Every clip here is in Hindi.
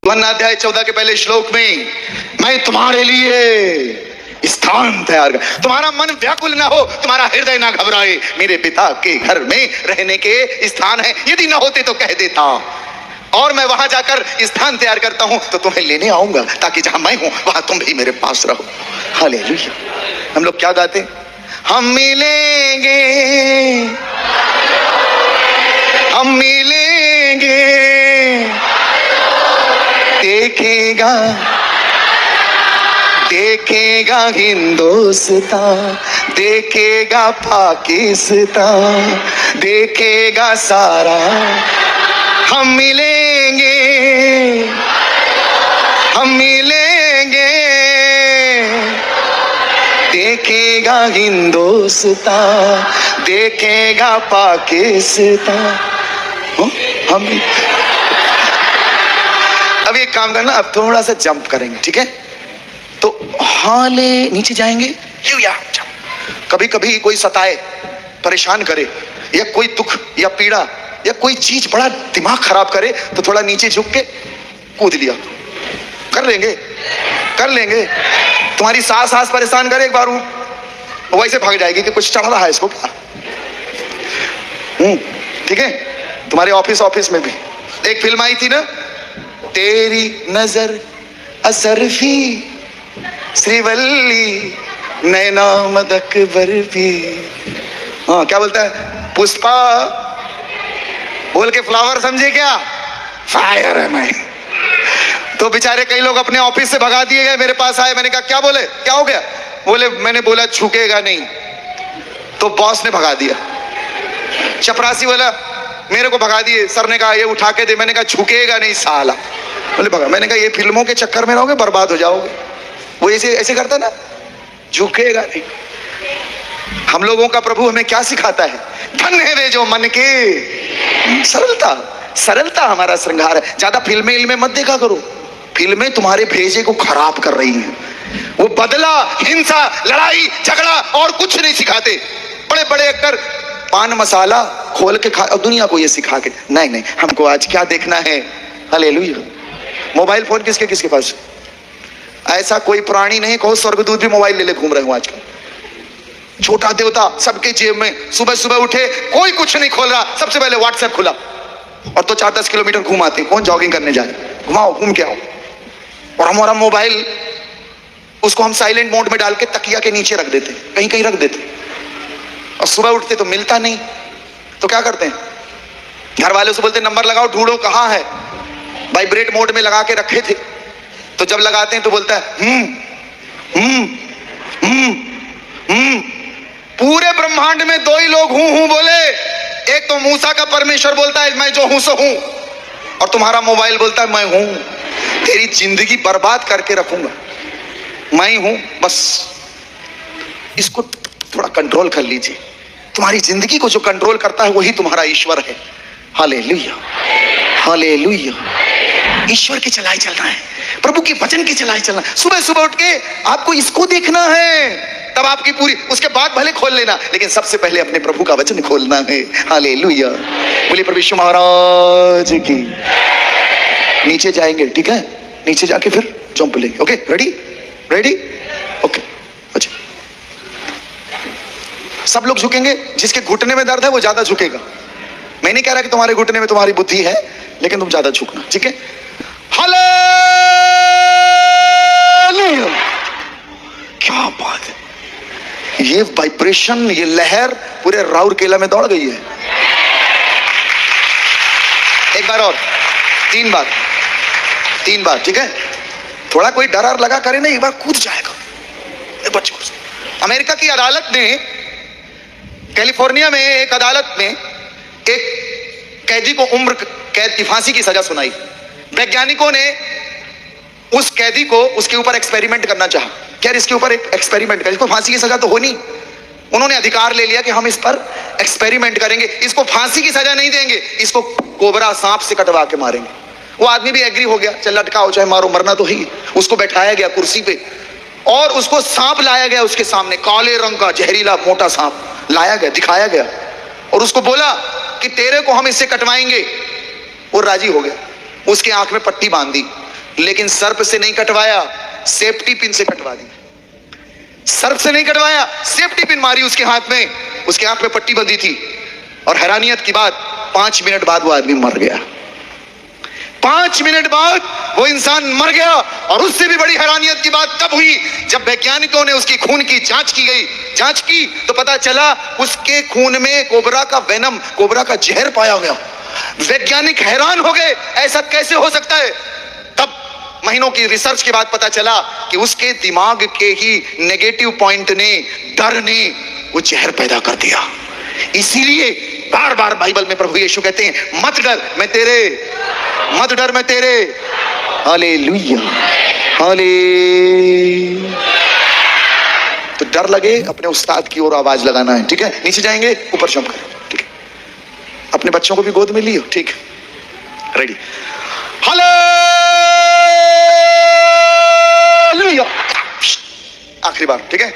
अध्याय 14 के पहले श्लोक में, मैं तुम्हारे लिए स्थान तैयार कर, तुम्हारा मन व्याकुल ना हो, तुम्हारा हृदय ना घबराए, मेरे पिता के घर में रहने के स्थान है, यदि ना होते तो कह देता, और मैं वहां जाकर स्थान तैयार करता हूं तो तुम्हें लेने आऊंगा, ताकि जहां मैं हूं वहां तुम भी मेरे पास रहो। हालेलुया। हम लोग क्या गाते? हम मिलेंगे, हम मिलेंगे, देखेगा देखेगा हिंदुस्तान, देखेगा पाकिस्तान, देखेगा सारा। हम मिलेंगे, हम मिलेंगे, देखेगा हिंदुस्तान, देखेगा पाकिस्तान। हम अब एक काम करना, अब थोड़ा सा जंप करेंगे, ठीक है? तो हाले नीचे जाएंगे, कभी कभी कोई सताए, परेशान करे, या कोई दुख या पीड़ा या कोई चीज बड़ा दिमाग खराब करे, तो थोड़ा नीचे झुक के कूद लिया। कर लेंगे, कर लेंगे। तुम्हारी सास परेशान करे एक बार, वो वैसे भाग जाएगी कि कुछ चढ़ रहा है इसको क्या। ठीक है? तुम्हारे ऑफिस में भी एक फिल्म आई थी ना, तेरी नजर असरफी श्रीवल्ली नैना मदक बर्फी। हाँ, क्या बोलता है? पुष्पा बोल के फ्लावर समझे क्या? फायर है मैं। तो बेचारे कई लोग अपने ऑफिस से भगा दिए गए, मेरे पास आए, मैंने कहा क्या बोले, क्या हो गया? बोले मैंने बोला झुकेगा नहीं, तो बॉस ने भगा दिया। चपरासी बोला मेरे को भगा दिए, सर ने कहा ये उठा के दे, मैंने कहा झुकेगा नहीं साला। बोले भगा, मैंने कहा ये फिल्मों के चक्कर में रहोगे, बर्बाद हो जाओगे। वो ऐसे ऐसे करता ना, झुकेगा नहीं। हम लोगों का प्रभु हमें क्या सिखाता है? धन्य है वे जो मन के, सरलता, सरलता हमारा श्रृंगार है। ज्यादा फिल्में मत देखा करो, फिल्में तुम्हारे भेजे को खराब कर रही हैं। वो बदला, हिंसा, लड़ाई झगड़ा और कुछ नहीं सिखाते। बड़े बड़े एक्टर पान मसाला खोल के खा, और दुनिया को ये सिखा के, नहीं हमको आज क्या देखना है। हालेलुया। मोबाइल फोन किसके किसके पास? ऐसा कोई प्राणी नहीं कहो स्वर्गदूत भी मोबाइल ले घूम रहे हो आजकल। छोटा देवता सबके जेब में, सुबह सुबह उठे कोई कुछ नहीं खोल रहा, सबसे पहले व्हाट्सएप खुला, और तो 4-10 किलोमीटर घुमाते। कौन जॉगिंग करने जाए? घुमाओ, घूम के आओ। और हमारा मोबाइल उसको हम साइलेंट मोड में डाल के तकिया के नीचे रख देते, कहीं कहीं रख देते, और सुबह उठते तो मिलता नहीं। तो क्या करते हैं? घर वाले से बोलते नंबर लगाओ, ढूंढो कहां है। वाइब्रेट मोड में लगा के रखे थे, तो जब लगाते हैं तो बोलता है पूरे ब्रह्मांड में 2 ही लोग हूं बोले, एक तो मूसा का परमेश्वर बोलता है मैं जो हूं सो हूं, और तुम्हारा मोबाइल बोलता है मैं हूं, तेरी जिंदगी बर्बाद करके रखूंगा, मैं हूं। बस इसको थोड़ा कंट्रोल कर लीजिए। तुम्हारी जिंदगी को जो कंट्रोल करता है वही तुम्हारा ईश्वर है। Hallelujah, hallelujah. ईश्वर के चलाए चलना है, प्रभु के वचन के चलाए चलना। सुबह सुबह उठ के आपको इसको देखना है, तब आपकी पूरी, उसके बाद भले खोल लेना, लेकिन सबसे पहले अपने प्रभु का वचन खोलना है। हालेलुया। बोलिए प्रभु यीशु महाराज की। नीचे जाएंगे, ठीक है? नीचे जाके फिर जंप लेंगे। Okay, ready? रेडी? ओके। अच्छा, सब लोग झुकेंगे। जिसके घुटने में दर्द है वो ज्यादा झुकेगा। मैं नहीं कह रहा कि तुम्हारे घुटने में तुम्हारी बुद्धि है, लेकिन तुम ज्यादा झुकना, ठीक है? हालेलुया। क्या बात है! ये वाइब्रेशन, ये लहर पूरे राउरकेला में दौड़ गई है। एक बार और, 3 बार, 3 बार, ठीक है? थोड़ा कोई डर लगा करे ना, एक बार कूद जाएगा बच्चों। अमेरिका की अदालत ने, कैलिफोर्निया में एक अदालत में एक कैदी को उम्र कैद की, फांसी की सजा सुनाई। वैज्ञानिकों ने उस कैदी को उसके ऊपर एक्सपेरिमेंट करना चाहा। क्या इसके ऊपर एक एक्सपेरिमेंट करें, इसको फांसी की सजा तो हो नहीं। उन्होंने अधिकार ले लिया कि हम इस पर एक्सपेरिमेंट करेंगे, इसको फांसी की सजा नहीं देंगे, इसको कोबरा सांप से कटवा के मारेंगे। वो आदमी भी एग्री हो गया, चल लटकाओ चाहे मारो, मरना तो ही। उसको बैठाया गया कुर्सी पे, और उसको सांप लाया गया उसके सामने, काले रंग का जहरीला मोटा सांप लाया गया, दिखाया गया, और उसको बोला कि तेरे को हम इससे कटवाएंगे। वो राजी हो गया। उसके आंख में पट्टी बांध दी, लेकिन सर्प से नहीं कटवाया, सेफ्टी पिन से कटवा दी। सर्प से नहीं कटवाया, सेफ्टी पिन मारी उसके हाथ में, उसके हाथ में पट्टी बंधी थी। और हैरानियत की बात, 5 मिनट बाद वो आदमी मर गया। 5 मिनट बाद वो इंसान मर गया। और उससे भी बड़ी हैरानियत की बात तब हुई जब वैज्ञानिकों ने उसकी खून की जांच की गई। जांच की तो पता चला उसके खून में कोबरा का वेनम, कोबरा का जहर पाया गया। वैज्ञानिक हैरान हो गए, ऐसा कैसे हो सकता है। तब महीनों की रिसर्च के बाद पता चला कि उसके दिमाग के ही नेगेटिव पॉइंट ने, डर ने वो जहर पैदा कर दिया। इसीलिए बार बार बाइबल में प्रभु यीशु कहते हैं, मत डर मैं तेरे, मत डर मैं तेरे। हालेलुया, हाले। तो डर लगे, अपने उस्ताद की ओर आवाज लगाना है, ठीक है। नीचे जाएंगे, ऊपर जंप करें, ठीक है। अपने बच्चों को भी गोद में लियो, ठीक, रेडी। हालेलुया। आखिरी बार, ठीक है।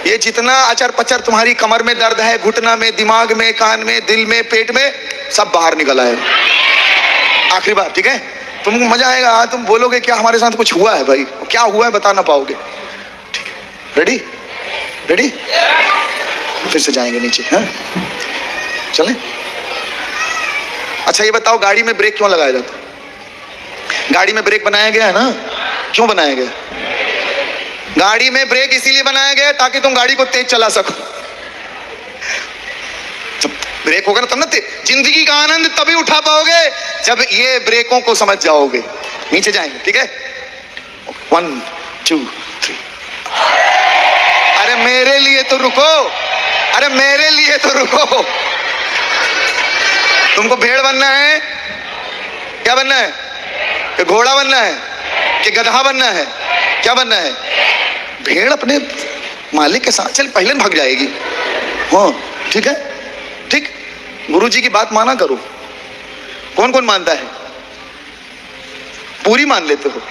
ये जितना अचर पचर तुम्हारी कमर में दर्द है, घुटना में, दिमाग में, कान में, दिल में, पेट में, सब बाहर निकल आए। आखिरी बार, ठीक है। तुमको मजा आएगा, तुम बोलोगे क्या हमारे साथ कुछ हुआ है भाई, क्या हुआ है बता ना पाओगे, ठीक है। Ready, ready. फिर से जाएंगे नीचे, हाँ चलें। अच्छा ये बताओ, गाड़ी में ब्रेक क्यों लगाया जाता है? गाड़ी में ब्रेक बनाया गया है ना, क्यों बनाया गया? गाड़ी में ब्रेक इसीलिए बनाया गया ताकि तुम गाड़ी को तेज चला सको। जब ब्रेक होगा ना तब ना जिंदगी का आनंद तभी उठा पाओगे जब ये ब्रेकों को समझ जाओगे। नीचे जाएंगे, ठीक है। 1 2 3। अरे मेरे लिए तो रुको, अरे मेरे लिए तो रुको। तुमको भेड़ बनना है, क्या बनना है? कि घोड़ा बनना है, कि गधा बनना है, क्या बनना है? भेड़ अपने मालिक के साथ चल पहले भाग जाएगी, हाँ ठीक है, ठीक। गुरुजी की बात माना करो। कौन कौन मानता है? पूरी मान लेते हो,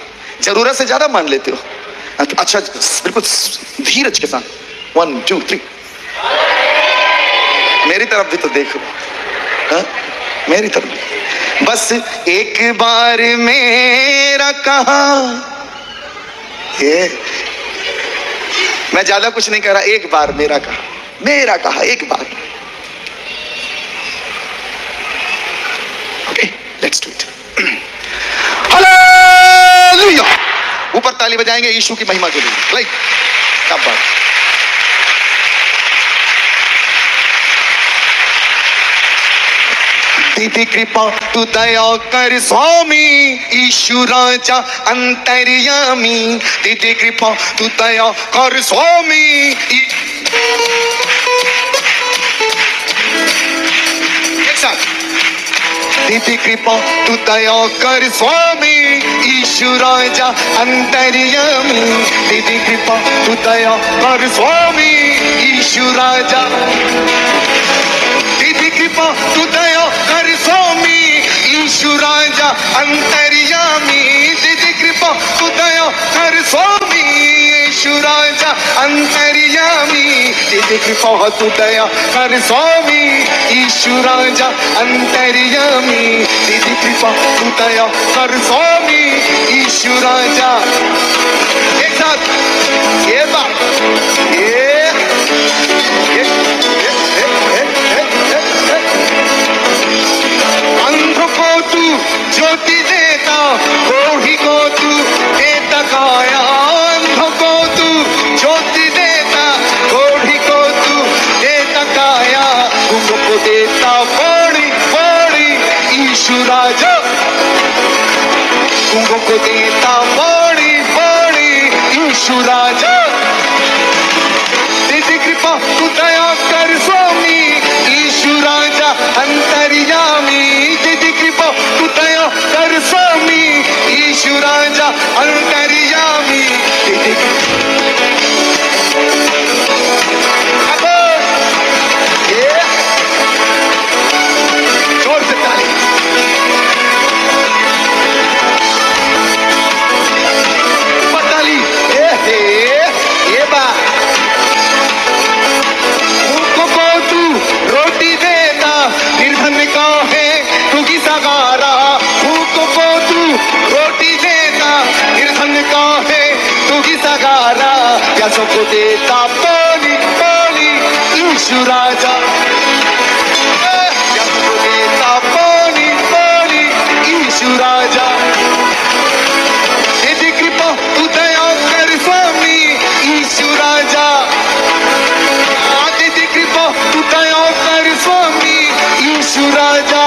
जरूरत से ज्यादा मान लेते हो। अच्छा बिल्कुल धीरज के साथ 1 2 3। मेरी तरफ भी तो देखो, हाँ मेरी तरफ। बस एक बार मेरा कहा, ये मैं ज्यादा कुछ नहीं कह रहा, एक बार मेरा कहा, मेरा कहा एक बार। Okay let's do it. Hallelujah. ऊपर ताली बजाएंगे यीशु की महिमा के लिए, लाइक क्या बात। दीदी कृपा तू दया कर स्वामी, ईशु राजा अंतर्यामी। दीदी कृपा तू दया कर स्वामी। एक साथ। दीदी कृपा तू दया कर स्वामी, ईशु राजा अंतर्यामी। दीदी कृपा तू दया कर स्वामी, ईशु राजा। दीदी कृपा तू दया कर स्वामी, ईशु राजा अंतर्यामी। दीदी कृपा तू दया कर स्वामी, ईशु राजा अंतर्यामी। दीदी कृपा तू दया कर स्वामी, ईशु राजा अंतर्यामी। दीदी कृपा तू दया कर स्वामी, ईशु राजा। एक साथ ये बात, अंध को तू ज्योति देता, कोढ़ी को तू देता काया। अंध को तू ज्योति देता, कोढ़ी को तू देता काया। गुंग को देता पौड़ी पौड़ी, ईशु राजा। गुंग को देता पौड़ी पौड़ी, ईशु राजा। दीदी कृपा तू दया कर स्वामी, ईशु राजा अंतर्यामी। दीदी कृपा तू दया कर स्वामी, ईशु राजा अंतर्यामी। दीदी जोर से ताली। ताली ये बात। रोटी देता निर्धन का है प्यासों को देता पानी पानी यीशु राजा, प्यासों को देता पानी पानी यीशु राजा, तेरी कृपा तू दया कर स्वामी यीशु राजा, तेरी कृपा तू दया कर स्वामी यीशु राजा,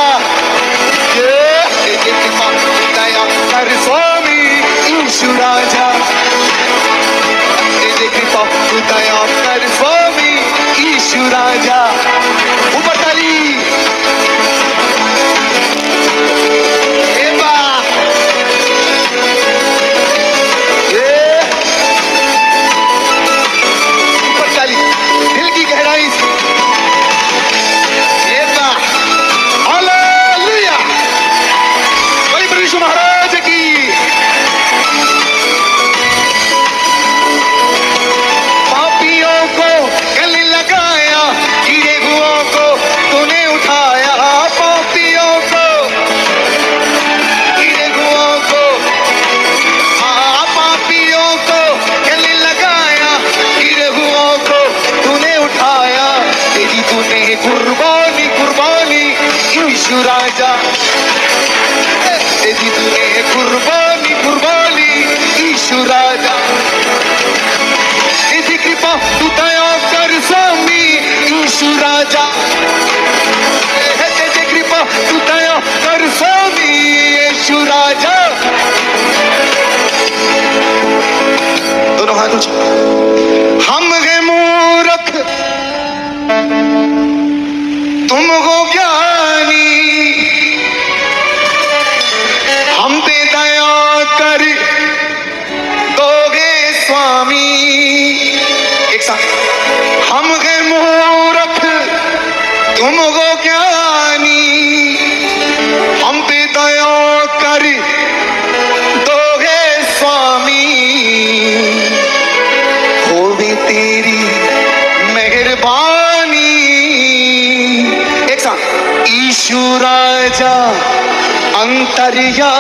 तेरी कृपा तू दया कर स्वामी यीशु राजा, तेरी कृपा तू दया कर स्वामी यीशु राजा। ऊपर ताली, ऊपर ताली, दिल की गहराई से हालेलुया, बलि प्रभु यीशु महाराज की। पापियों को गले लगाया, गिरे हुओं को तूने उठाया, पापियों को गिरे हुओं को, हाँ पापियों को गले लगाया, गिरे हुओं को तूने उठाया, तेरी तूने कुर्बानी कुर्बानी यीशु राजा, तेरी तूने कुर्बानी कुर्बानी यीशु राजा, तेरी कृपा तू दया कर स्वामी यीशु राजा, तेरी कृपा तू दया कर स्वामी यीशु राजा। दोनों हाथ ऊंचे। हम हैं मूर्ख तुम हो ज्ञानी, हम पे दया कर दोगे स्वामी। एक साथ, हम हैं मूर्ख तुम हो ज्ञानी, हम पे दया कर दोगे स्वामी, होवे तेरी मेहरबानी। एक साथ, यीशु राजा अंतरिया,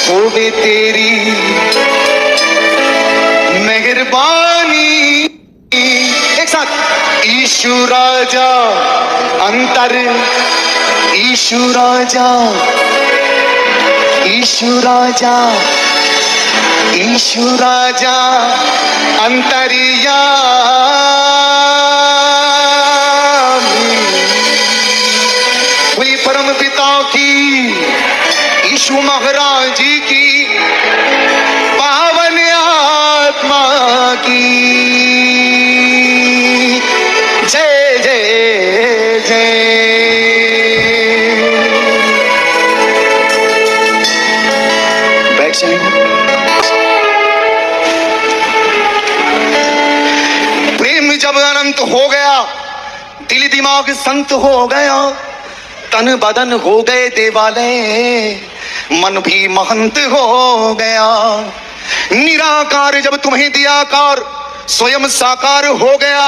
होवे तेरी मेहरबानी। एक साथ, यीशु राजा अंतर, यीशु राजा, यीशु राजा, यीशु राजा अंतरिया। बोलिए परम पिता की, यीशु महाराज जी की, पावन आत्मा की जय जय जय। बैठ जाएंगे। प्रेम जब अनंत हो गया, दिल दिमाग संत हो गया, तन बदन हो गए देवालय, मन भी महंत हो गया। निराकार जब तुम्हें दियाकार, स्वयं साकार हो गया।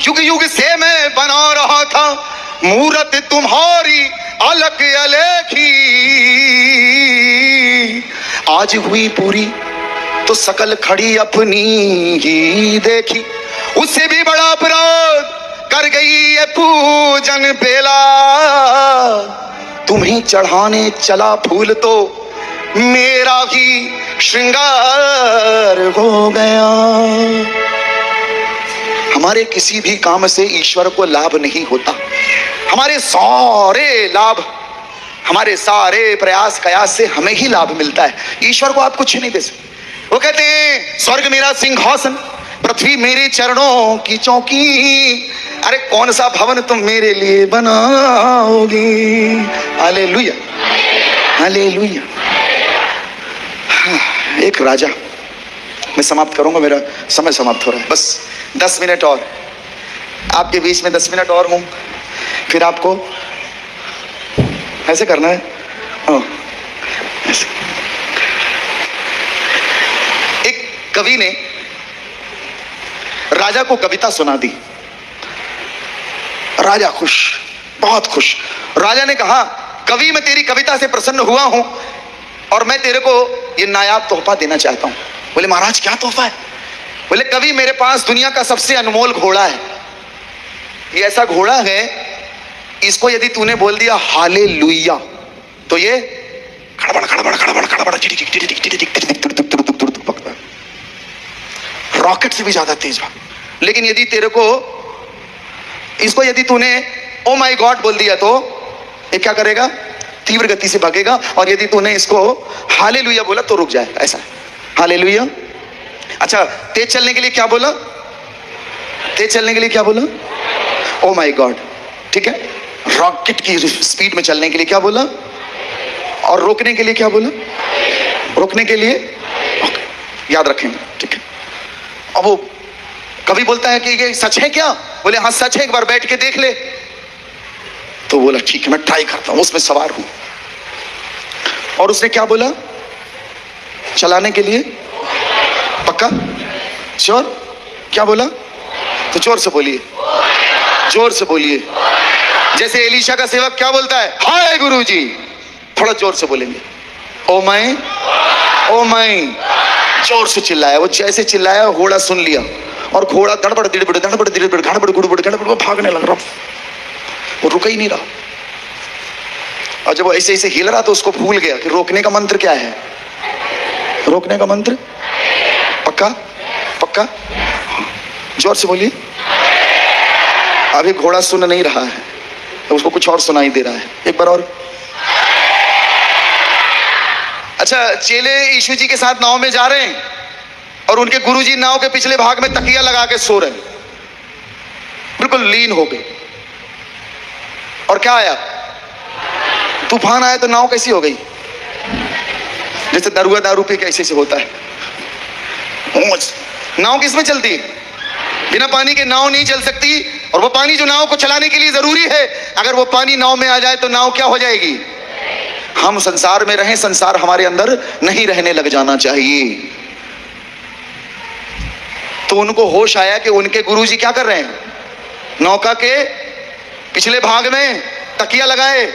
युग युग से मैं बना रहा था मूरत तुम्हारी अलग अलेखी, आज हुई पूरी तो सकल खड़ी अपनी ही देखी। उससे भी बड़ा अपराध कर गई ये पूजन बेला, तुम्हें चढ़ाने चला फूल तो मेरा ही श्रृंगार हो गया। हमारे किसी भी काम से ईश्वर को लाभ नहीं होता। हमारे सारे लाभ, हमारे सारे प्रयास कयास से हमें ही लाभ मिलता है, ईश्वर को आप कुछ नहीं दे सकते। वो कहते हैं स्वर्ग मेरा सिंहासन, पृथ्वी मेरे चरणों की चौकी, अरे कौन सा भवन तुम मेरे लिए बनाओगी। Hallelujah, hallelujah. एक राजा, मैं समाप्त करूंगा, मेरा समय समाप्त हो रहा है, बस 10 मिनट और आपके बीच में 10 मिनट और हूं, फिर आपको ऐसे करना है। ऐसे। एक कवि ने राजा को कविता सुना दी, राजा खुश, बहुत खुश। राजा ने कहा कवि मैं तेरी कविता से प्रसन्न हुआ हूं और मैं तेरे को ये नायाब तोहफा देना चाहता हूं। बोले महाराज क्या तोहफा है। बोले कवि मेरे पास दुनिया का सबसे अनमोल घोड़ा है, ये ऐसा घोड़ा है, इसको यदि तूने बोल दिया हालेलुया तो ये खड़बड़ खड़बड़ खड़बड़ खड़बड़ रॉकेट से भी ज्यादा तेज भाग। लेकिन यदि तेरे को इसको यदि तूने ओ माय गॉड बोल दिया तो ये क्या करेगा, तीव्र गति से भागेगा। और यदि तूने इसको हालेलुया बोला तो रुक जाएगा। ऐसा हालेलुया। अच्छा तेज चलने के लिए क्या बोला, तेज चलने के लिए क्या बोला, ओ माय गॉड, ठीक है। रॉकेट की स्पीड में चलने के लिए क्या बोला, और रोकने के लिए क्या बोला, रोकने के लिए याद रखेंगे, ठीक है। अब वो कभी बोलता है कि ये सच है क्या, बोले हाँ सच है, एक बार बैठ के देख ले। तो बोला ठीक है मैं ट्राई करता हूं, उसमें सवार हूं। और उसने क्या बोला, चलाने के लिए पक्का श्योर, क्या बोला, तो जोर से बोलिए, जोर से बोलिए। जैसे एलीशा का सेवक क्या बोलता है, हाय गुरुजी, थोड़ा जोर से बोलेंगे, ओ माई, ओ माई, जोर से चिल्लाया। वो जैसे चिल्लाया घोड़ा सुन लिया, और घोड़ा धड़बड़ दिड़बड़ धड़बड़ दिड़बड़ घड़बड़ गुड़बड़ गड़बड़ वो भागने लग रहा, वो रुका ही नहीं रहा। और जब वो ऐसे ऐसे हिल रहा तो उसको भूल गया कि रोकने का मंत्र क्या है, रोकने का मंत्र पक्का पक्का, जोर से बोलिए। अभी घोड़ा सुन नहीं रहा है तो उसको कुछ और सुनाई दे रहा है, एक बार और। अच्छा चेले यीशु जी के साथ नाव में जा रहे हैं और उनके गुरुजी नाव के पिछले भाग में तकिया लगा के सो रहे हैं, बिल्कुल लीन हो गए। और क्या आया, तूफान आया। तो नाव कैसी हो गई, जैसे दरुआ दारू पी के ऐसे से होता है। नाव किसमें चलती है, बिना पानी के नाव नहीं चल सकती। और वो पानी जो नाव को चलाने के लिए जरूरी है, अगर वो पानी नाव में आ जाए तो नाव क्या हो जाएगी। हम संसार में रहें, संसार हमारे अंदर नहीं रहने लग जाना चाहिए। तो उनको होश आया कि उनके गुरुजी क्या कर रहे हैं, नौका के पिछले भाग में तकिया लगाए।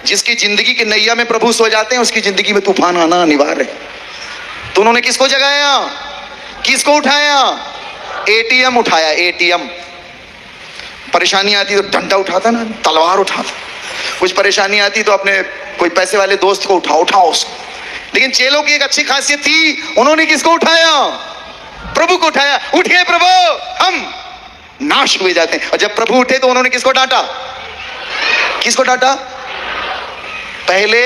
जिसकी जिंदगी की नैया में प्रभु सो जाते हैं उसकी जिंदगी में तूफान आना अनिवार्य है। तो उन्होंने किसको जगाया, किसको उठाया, एटीएम उठाया। एटीएम, परेशानी आती तो डंडा उठाता ना, तलवार उठाता। कुछ परेशानी आती तो अपने कोई पैसे वाले दोस्त को उठाओ उसको। लेकिन चेलों की एक अच्छी खासियत थी, उन्होंने किसको उठाया, प्रभु को उठाया। उठिए प्रभु, हम नाश हुए जाते हैं। और जब प्रभु उठे तो उन्होंने किसको डांटा, किसको डांटा, पहले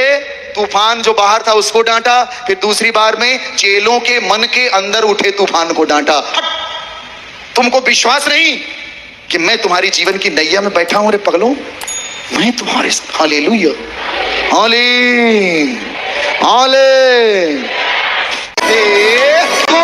तूफान जो बाहर था उसको डांटा, फिर दूसरी बार में चेलों के मन के अंदर उठे तूफान को डांटा। तुमको विश्वास नहीं कि मैं तुम्हारी जीवन की नैया में बैठा हूं, रे पगलों, मैं तुम्हारे साथ। हालेलुया, हाले हाले। तू